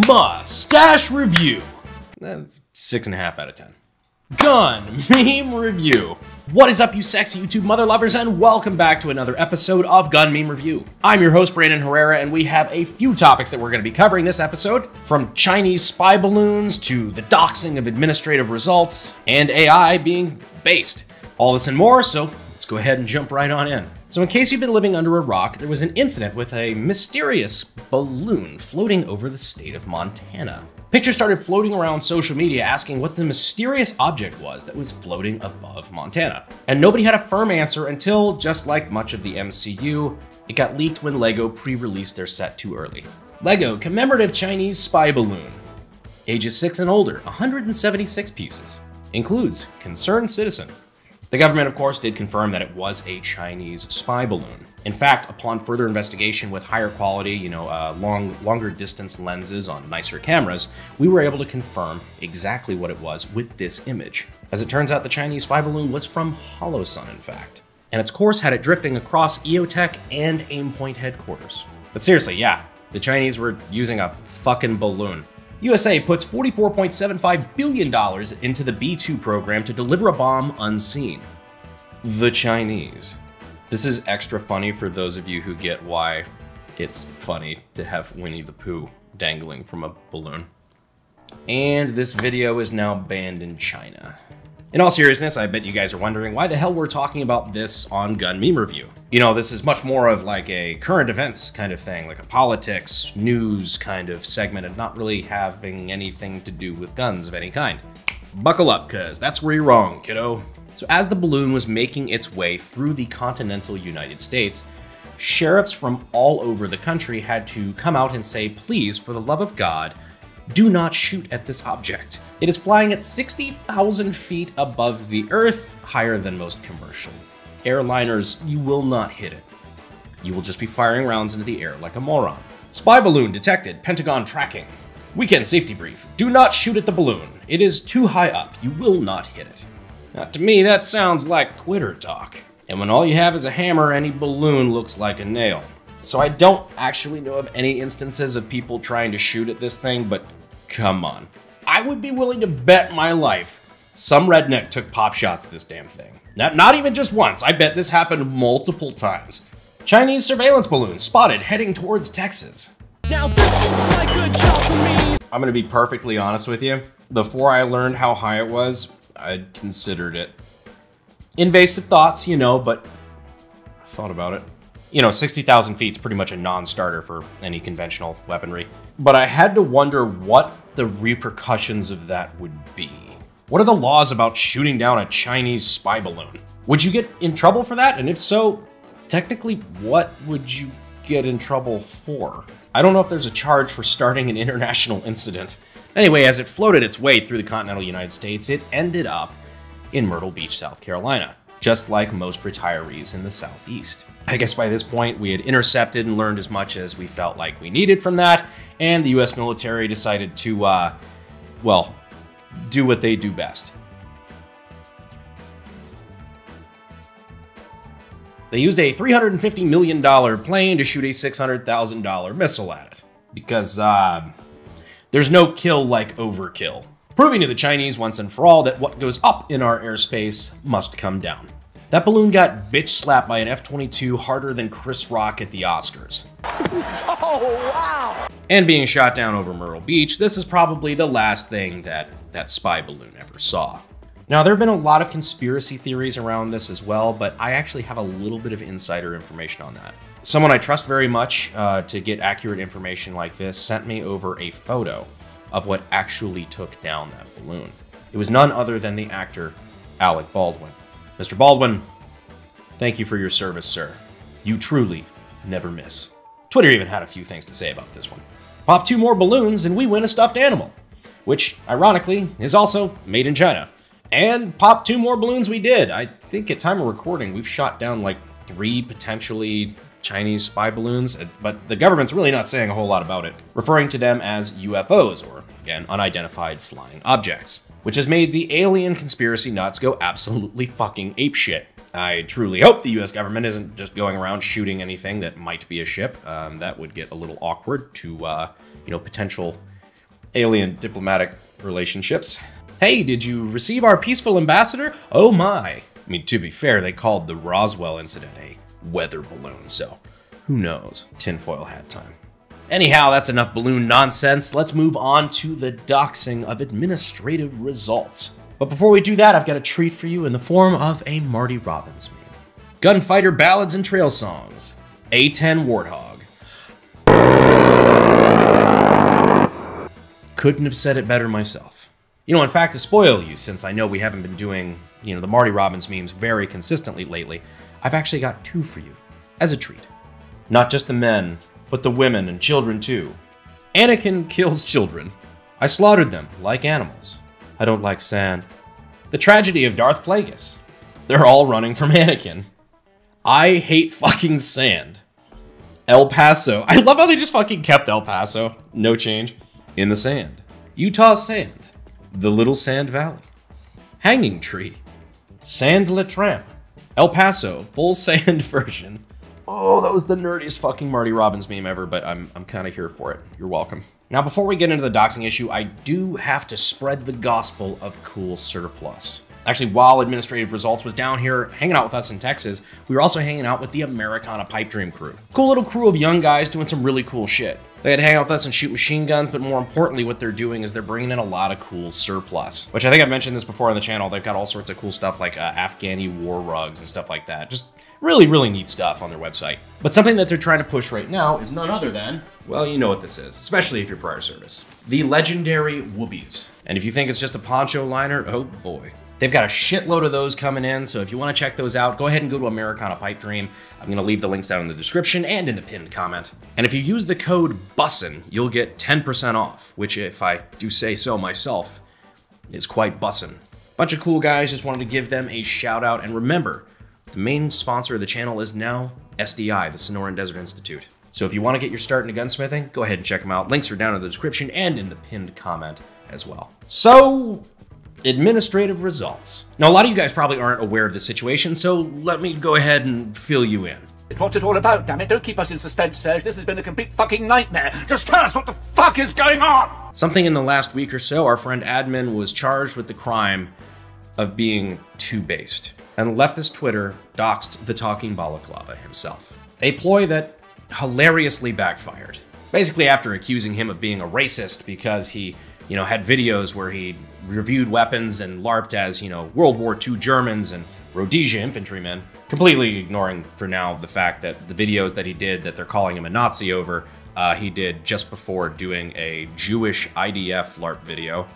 Mustache review. 6.5 out of 10. Gun meme review. What is up, you sexy YouTube mother lovers, and welcome back to another episode of Gun Meme Review. I'm your host, Brandon Herrera, and we have a few topics that we're going to be covering this episode, from Chinese spy balloons to the doxing of administrative results and AI being based. All this and more, so let's go ahead and jump right on in. So in case you've been living under a rock, there was an incident with a mysterious balloon floating over the state of Montana. Pictures started floating around social media asking what the mysterious object was that was floating above Montana. And nobody had a firm answer until, just like much of the MCU, it got leaked when LEGO pre-released their set too early. LEGO Commemorative Chinese Spy Balloon. Ages 6 and older, 176 pieces. Includes Concerned Citizen. The government, of course, did confirm that it was a Chinese spy balloon. In fact, upon further investigation with higher quality, longer distance lenses on nicer cameras, we were able to confirm exactly what it was with this image. As it turns out, the Chinese spy balloon was from HoloSun, in fact. And its course had it drifting across EOTech and Aimpoint headquarters. But seriously, yeah, the Chinese were using a fucking balloon. USA puts $44.75 billion into the B-2 program to deliver a bomb unseen. The Chinese. This is extra funny for those of you who get why it's funny to have Winnie the Pooh dangling from a balloon. And this video is now banned in China. In all seriousness, I bet you guys are wondering why the hell we're talking about this on Gun Meme Review. You know, this is much more of like a current events kind of thing, like a politics, news kind of segment, and not really having anything to do with guns of any kind. Buckle up, cause that's where you're wrong, kiddo. So as the balloon was making its way through the continental United States, sheriffs from all over the country had to come out and say, please, for the love of God, do not shoot at this object. It is flying at 60,000 feet above the Earth, higher than most commercial airliners. You will not hit it. You will just be firing rounds into the air like a moron. Spy balloon detected, Pentagon tracking. Weekend safety brief. Do not shoot at the balloon. It is too high up. You will not hit it. Now, to me, that sounds like quitter talk. And when all you have is a hammer, any balloon looks like a nail. So I don't actually know of any instances of people trying to shoot at this thing, but come on. I would be willing to bet my life some redneck took pop shots at this damn thing. Not even just once. I bet this happened multiple times. Chinese surveillance balloon spotted heading towards Texas. Now this looks like a job for me. I'm gonna be perfectly honest with you. Before I learned how high it was, I'd considered it. Invasive thoughts, but I thought about it. 60,000 feet is pretty much a non-starter for any conventional weaponry. But I had to wonder what the repercussions of that would be. What are the laws about shooting down a Chinese spy balloon? Would you get in trouble for that? And if so, technically, what would you get in trouble for? I don't know if there's a charge for starting an international incident. Anyway, as it floated its way through the continental United States, it ended up in Myrtle Beach, South Carolina, just like most retirees in the Southeast. I guess by this point, we had intercepted and learned as much as we felt like we needed from that, and the US military decided to, do what they do best. They used a $350 million plane to shoot a $600,000 missile at it. Because, there's no kill like overkill. Proving to the Chinese once and for all that what goes up in our airspace must come down. That balloon got bitch slapped by an F-22 harder than Chris Rock at the Oscars. Oh, wow! And being shot down over Myrtle Beach, this is probably the last thing that spy balloon ever saw. Now, there have been a lot of conspiracy theories around this as well, but I actually have a little bit of insider information on that. Someone I trust very much to get accurate information like this sent me over a photo of what actually took down that balloon. It was none other than the actor Alec Baldwin. Mr. Baldwin, thank you for your service, sir. You truly never miss. Twitter even had a few things to say about this one. Pop 2 more balloons and we win a stuffed animal, which, ironically, is also made in China. And pop 2 more balloons we did. I think at time of recording, we've shot down like 3 potentially Chinese spy balloons, but the government's really not saying a whole lot about it, referring to them as UFOs, or again, unidentified flying objects, which has made the alien conspiracy nuts go absolutely fucking apeshit. I truly hope the US government isn't just going around shooting anything that might be a ship. That would get a little awkward to, potential alien diplomatic relationships. Hey, did you receive our peaceful ambassador? Oh my. I mean, to be fair, they called the Roswell incident a weather balloon, so who knows? Tinfoil hat time. Anyhow, that's enough balloon nonsense. Let's move on to the doxing of administrative results. But before we do that, I've got a treat for you in the form of a Marty Robbins meme. Gunfighter ballads and trail songs. A10 Warthog. Couldn't have said it better myself. You know, in fact, to spoil you, since I know we haven't been doing, the Marty Robbins memes very consistently lately, I've actually got two for you, as a treat. Not just the men, but the women and children too. Anakin kills children. I slaughtered them like animals. I don't like sand. The tragedy of Darth Plagueis. They're all running from Anakin. I hate fucking sand. El Paso. I love how they just fucking kept El Paso. No change. In the sand. Utah sand. The Little Sand Valley. Hanging Tree. Sand La Tramp. El Paso. Full sand version. Oh, that was the nerdiest fucking Marty Robbins meme ever, but I'm kind of here for it. You're welcome. Now, before we get into the doxing issue, I do have to spread the gospel of cool surplus. Actually, while Administrative Results was down here hanging out with us in Texas, we were also hanging out with the Americana Pipe Dream crew. Cool little crew of young guys doing some really cool shit. They had to hang out with us and shoot machine guns, but more importantly, what they're doing is they're bringing in a lot of cool surplus, which I think I've mentioned this before on the channel. They've got all sorts of cool stuff like Afghani war rugs and stuff like that. Just really, really neat stuff on their website. But something that they're trying to push right now is none other than, well, you know what this is, especially if you're prior service. The legendary Whoopies. And if you think it's just a poncho liner, oh boy. They've got a shitload of those coming in, so if you want to check those out, go ahead and go to Americana Pipe Dream. I'm going to leave the links down in the description and in the pinned comment. And if you use the code BUSSIN, you'll get 10% off, which, if I do say so myself, is quite bussin'. Bunch of cool guys, just wanted to give them a shout out. And remember, the main sponsor of the channel is now SDI, the Sonoran Desert Institute. So if you want to get your start into gunsmithing, go ahead and check them out. Links are down in the description and in the pinned comment as well. So, administrative results. Now, a lot of you guys probably aren't aware of the situation, so let me go ahead and fill you in. What's it all about, damn it? Don't keep us in suspense, Serge. This has been a complete fucking nightmare. Just tell us what the fuck is going on! Something in the last week or so, our friend Admin was charged with the crime of being too based. And leftist Twitter doxed the talking balaclava himself. A ploy that hilariously backfired. Basically after accusing him of being a racist because he, had videos where he reviewed weapons and LARPed as, World War II Germans and Rhodesia infantrymen, completely ignoring for now the fact that the videos that he did that they're calling him a Nazi over, he did just before doing a Jewish IDF LARP video.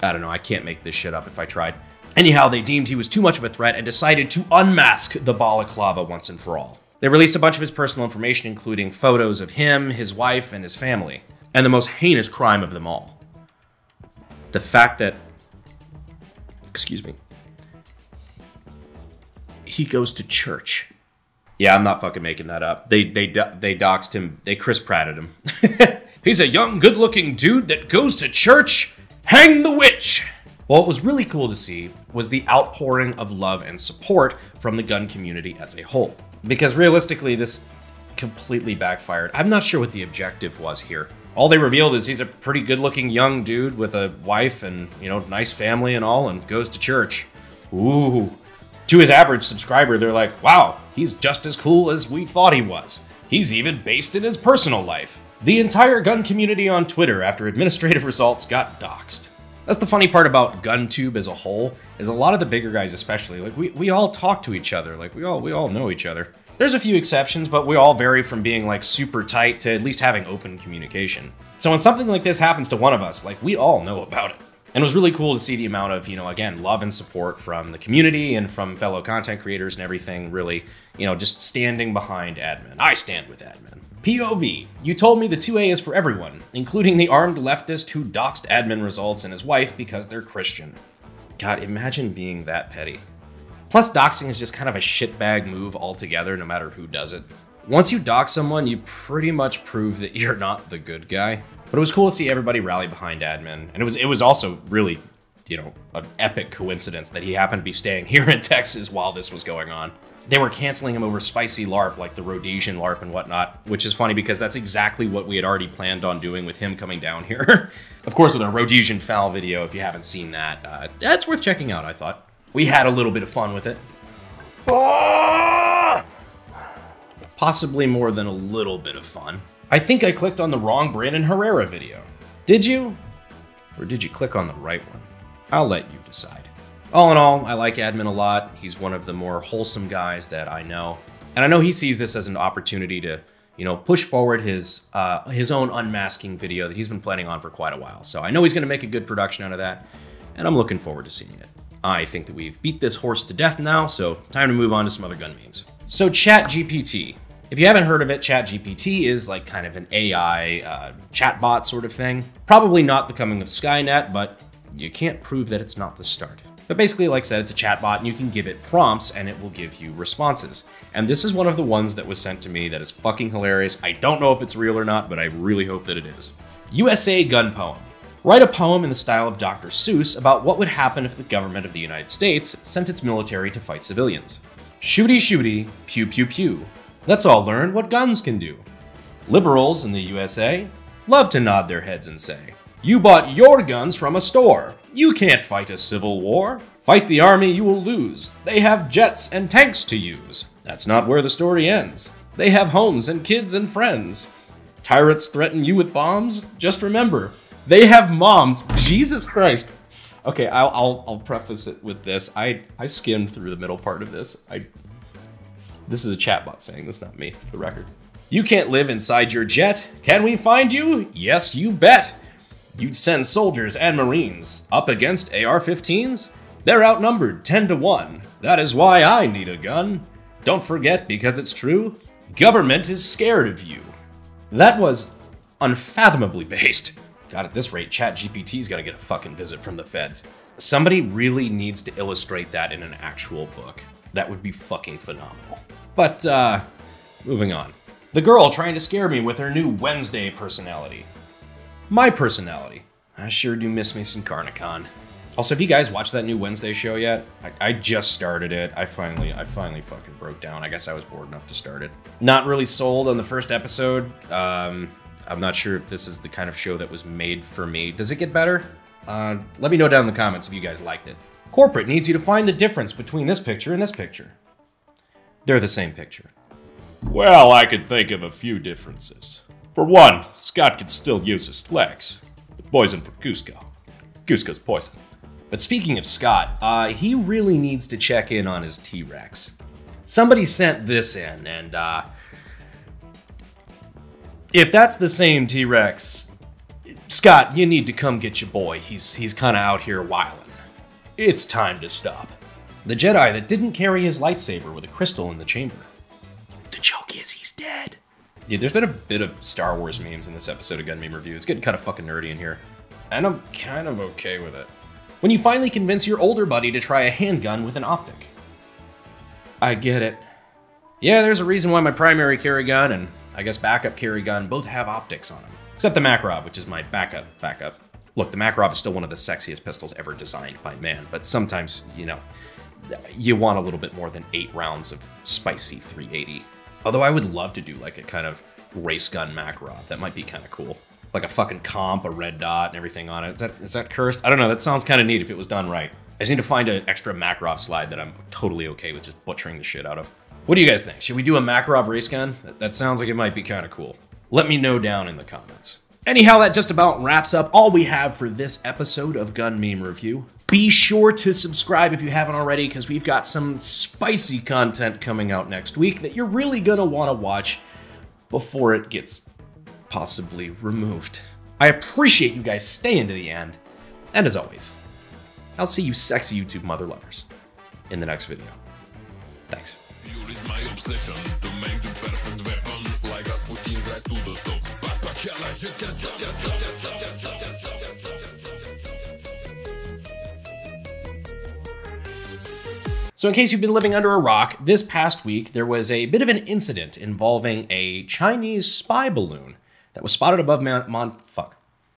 I don't know, I can't make this shit up if I tried. Anyhow, they deemed he was too much of a threat and decided to unmask the balaclava once and for all. They released a bunch of his personal information, including photos of him, his wife, and his family. And the most heinous crime of them all. The fact that, he goes to church. Yeah, I'm not fucking making that up. They doxed him, they Chris Pratted him. He's a young, good-looking dude that goes to church. Hang the witch! Well, what was really cool to see was the outpouring of love and support from the gun community as a whole. Because realistically, this completely backfired. I'm not sure what the objective was here. All they revealed is he's a pretty good-looking young dude with a wife and, nice family and all, and goes to church. Ooh. To his average subscriber, they're like, wow, he's just as cool as we thought he was. He's even based in his personal life. The entire gun community on Twitter after Administrative Results got doxed. That's the funny part about GunTube as a whole, is a lot of the bigger guys especially, like we all talk to each other, like we all know each other. There's a few exceptions, but we all vary from being like super tight to at least having open communication. So when something like this happens to one of us, like we all know about it. And it was really cool to see the amount of, again, love and support from the community and from fellow content creators and everything really, just standing behind Admin. I stand with Admin. POV, you told me the 2A is for everyone, including the armed leftist who doxed Admin Results and his wife because they're Christian. God, imagine being that petty. Plus, doxing is just kind of a shitbag move altogether, no matter who does it. Once you dox someone, you pretty much prove that you're not the good guy. But it was cool to see everybody rally behind Admin, and it was also really you know, an epic coincidence that he happened to be staying here in Texas while this was going on. They were canceling him over spicy LARP, like the Rhodesian LARP and whatnot, which is funny because that's exactly what we had already planned on doing with him coming down here. Of course, with our Rhodesian fowl video, if you haven't seen that, that's worth checking out, I thought. We had a little bit of fun with it. Possibly more than a little bit of fun. I think I clicked on the wrong Brandon Herrera video. Did you? Or did you click on the right one? I'll let you decide. All in all, I like Admin a lot. He's one of the more wholesome guys that I know. And I know he sees this as an opportunity to, you know, push forward his own unmasking video that he's been planning on for quite a while. So I know he's going to make a good production out of that, and I'm looking forward to seeing it. I think that we've beat this horse to death now, so time to move on to some other gun memes. So ChatGPT. If you haven't heard of it, ChatGPT is like kind of an AI chatbot sort of thing. Probably not the coming of Skynet, but you can't prove that it's not the start. But basically, like I said, it's a chatbot and you can give it prompts and it will give you responses. And this is one of the ones that was sent to me that is fucking hilarious. I don't know if it's real or not, but I really hope that it is. USA gun poem. Write a poem in the style of Dr. Seuss about what would happen if the government of the United States sent its military to fight civilians. Shooty shooty, pew pew pew. Let's all learn what guns can do. Liberals in the USA love to nod their heads and say, "You bought your guns from a store. You can't fight a civil war. Fight the army, you will lose. They have jets and tanks to use." That's not where the story ends. They have homes and kids and friends. Tyrants threaten you with bombs? Just remember, they have moms. Jesus Christ. Okay, I'll preface it with this. I skimmed through the middle part of this. This is a chatbot saying this, not me, for the record. You can't live inside your jet. Can we find you? Yes, you bet. You'd send soldiers and Marines up against AR-15s? They're outnumbered 10 to 1. That is why I need a gun. Don't forget, because it's true, government is scared of you. That was unfathomably based. God, at this rate, ChatGPT's gotta get a fucking visit from the feds. Somebody really needs to illustrate that in an actual book. That would be fucking phenomenal. But, moving on. The girl trying to scare me with her new Wednesday personality. My personality. I sure do miss me some Carnicon. Also, have you guys watched that new Wednesday show yet? I just started it. I finally fucking broke down. I guess I was bored enough to start it. Not really sold on the first episode. I'm not sure if this is the kind of show that was made for me. Does it get better? Let me know down in the comments if you guys liked it. Corporate needs you to find the difference between this picture and this picture. They're the same picture. Well, I could think of a few differences. For one, Scott could still use his legs. The poison for Cusco. Cusco's poison. But speaking of Scott, he really needs to check in on his T-Rex. Somebody sent this in, and if that's the same T-Rex, Scott, you need to come get your boy. He's kind of out here wilding. It's time to stop. The Jedi that didn't carry his lightsaber with a crystal in the chamber. The joke is he's dead. Yeah, there's been a bit of Star Wars memes in this episode of Gun Meme Review. It's getting kind of fucking nerdy in here. And I'm kind of okay with it. When you finally convince your older buddy to try a handgun with an optic. I get it. Yeah, there's a reason why my primary carry gun and I guess backup carry gun both have optics on them. Except the Makarov, which is my backup. Look, the Makarov is still one of the sexiest pistols ever designed by man, but sometimes, you know, you want a little bit more than 8 rounds of spicy 380. Although I would love to do like a kind of race gun Makarov. That might be kind of cool. Like a fucking comp, a red dot, and everything on it. Is that cursed? I don't know. That sounds kind of neat if it was done right. I just need to find an extra Makarov slide that I'm totally okay with just butchering the shit out of. What do you guys think? Should we do a Makarov race gun? That sounds like it might be kind of cool. Let me know down in the comments. Anyhow, that just about wraps up all we have for this episode of Gun Meme Review. Be sure to subscribe if you haven't already, because we've got some spicy content coming out next week that you're really gonna want to watch before it gets possibly removed. I appreciate you guys staying to the end, and as always, I'll see you sexy YouTube mother lovers in the next video. Thanks. Fuel is my obsession to make the perfect weapon, like Rasputin's rise to the top. So in case you've been living under a rock, this past week there was a bit of an incident involving a Chinese spy balloon that was spotted above